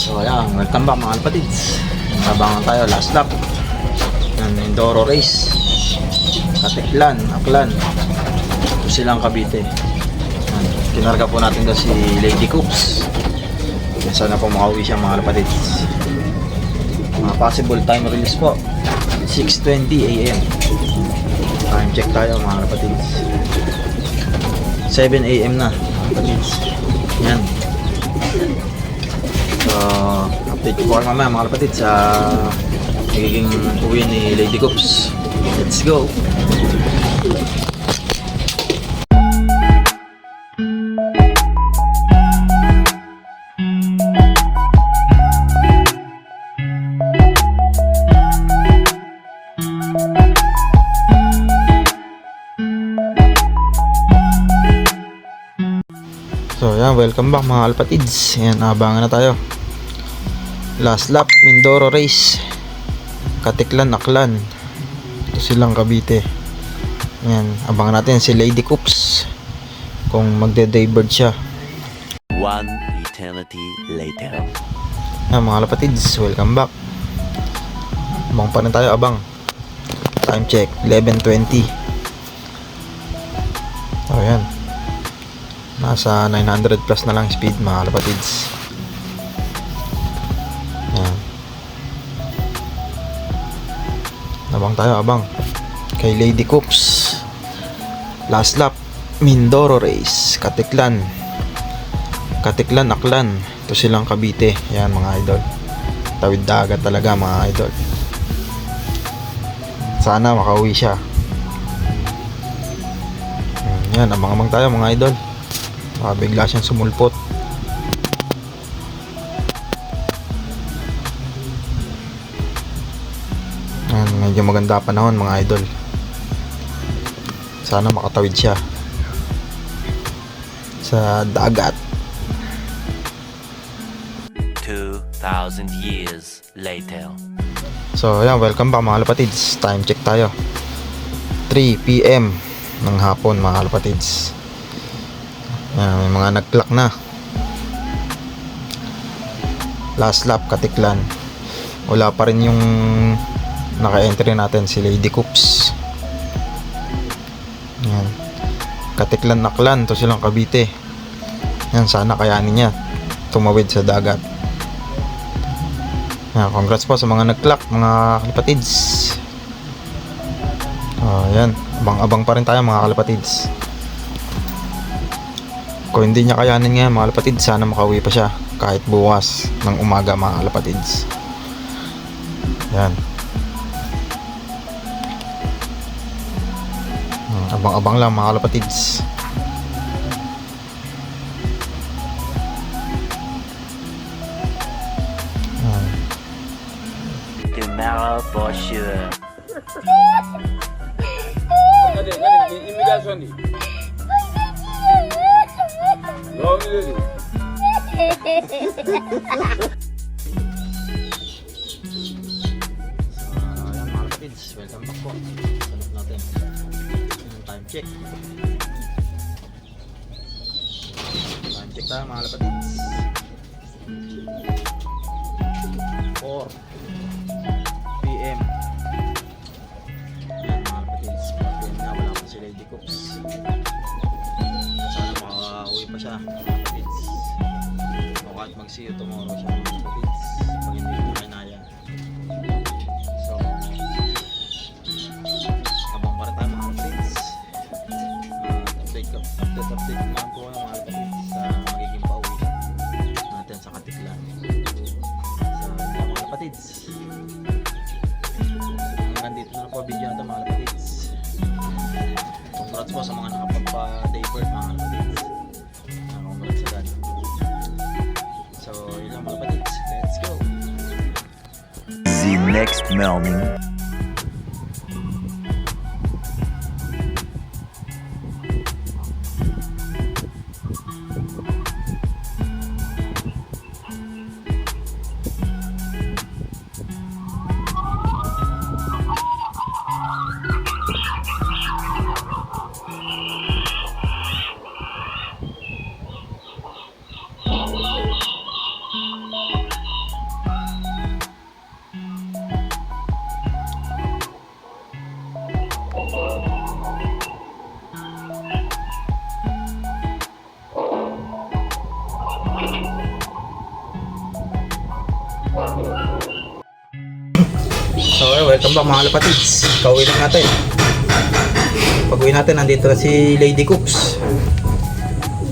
So ayan, welcome back mga kapatids. Tabangan tayo, last lap ng Mindoro race. Katiklan, Aklan, Silang Cavite. Ayan, kinarga po natin doon si Lady Coops. Sana po makauwi siya mga kapatids. Mga possible time release po 6:20 AM. Time check tayo mga kapatids. 7 AM na mga kapatids. Yan. So, update ko mamaya mga kapatid sa magiging uwi ni Lady Coops. Let's go! So yan, welcome back mga kalpatids. Yan, abangan na tayo. Last lap, Mindoro race. Katiklan, Aklan, Silang Cavite. Yan, abangan natin si Lady Coops kung magde-daybird siya. One eternity later. Yan mga kalpatids, welcome back. Abang pa na tayo, abang. Time check, 11:20. So yan, nasa 900 plus na lang speed mga kalapatids. Yan. Abang tayo, abang kay Lady Coops. Last lap, Mindoro race. Katiklan, Aklan, Silang Cavite. Yan mga idol, tawid dagat talaga mga idol. Sana makauwi siya. Yan, abang tayo mga idol. Bigla siyang sumulpot. Ayan, medyo maganda panahon mga idol. Sana makatawid siya sa dagat. 2,000 years later. So ayan, welcome back mga kalapatids. Time check tayo, 3 PM ng hapon mga kalapatids. Yan, may mga nag-clock na. Last lap, Katiklan. Wala pa rin yung naka-entry natin, si Lady Coops. Yan. Katiklan, Aklan, Silang Cavite. Yan, sana kayanin niya tumawid sa dagat. Yan, congrats po sa mga nag-clock mga kapatids. Ayan, abang-abang pa rin tayo mga kalapatids. Kung hindi niya kayanin ngayon mga kalapatids, sana makauwi pa siya kahit bukas ng umaga mga kalapatids. Ayan. Abang-abang lang mga kalapatids. Tomorrow for sure. Imigrasyon di. Gawin nila di. Ayan mga kalapatids, welcome back po. Salut natin. Time check. Time check tayo mga kalapatids. 4 PM. Ayan mga kalapatids, 4 PM na, wala pa si Lady Coops. Sana makauwi pa siya mga kalapatids. O kahit mag-see you tomorrow siya mga kalapatids, pag hindi ko kinaya. So, abang pa rin tayo mga kalapatids. Update naman po kayo mga kalapatids sa magiging pauwi natin sa Katiklan. So, yun lang mga kalapatids. Hanggang dito na lang po video natin mga kalapatids. Congrats po sa mga nakapagpa-daybird mga kalapatids. Congrats agad. So, yun lang mga kalapatids. Let's go! The next morning. So, welcome back mga kalapatids. Kauwi lang natin. Pag-uwi natin, nandito na si Lady Coops.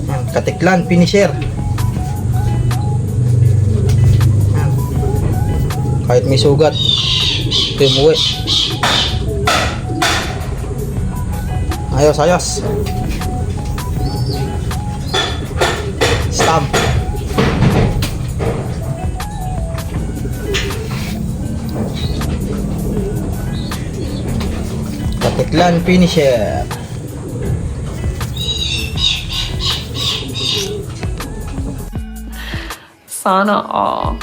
Ayan, Katiklan, finisher. Ayan. Kahit may sugat, ito yung uwi. Ayos, ayos. Stamp. Katiklan finisher. Sana all.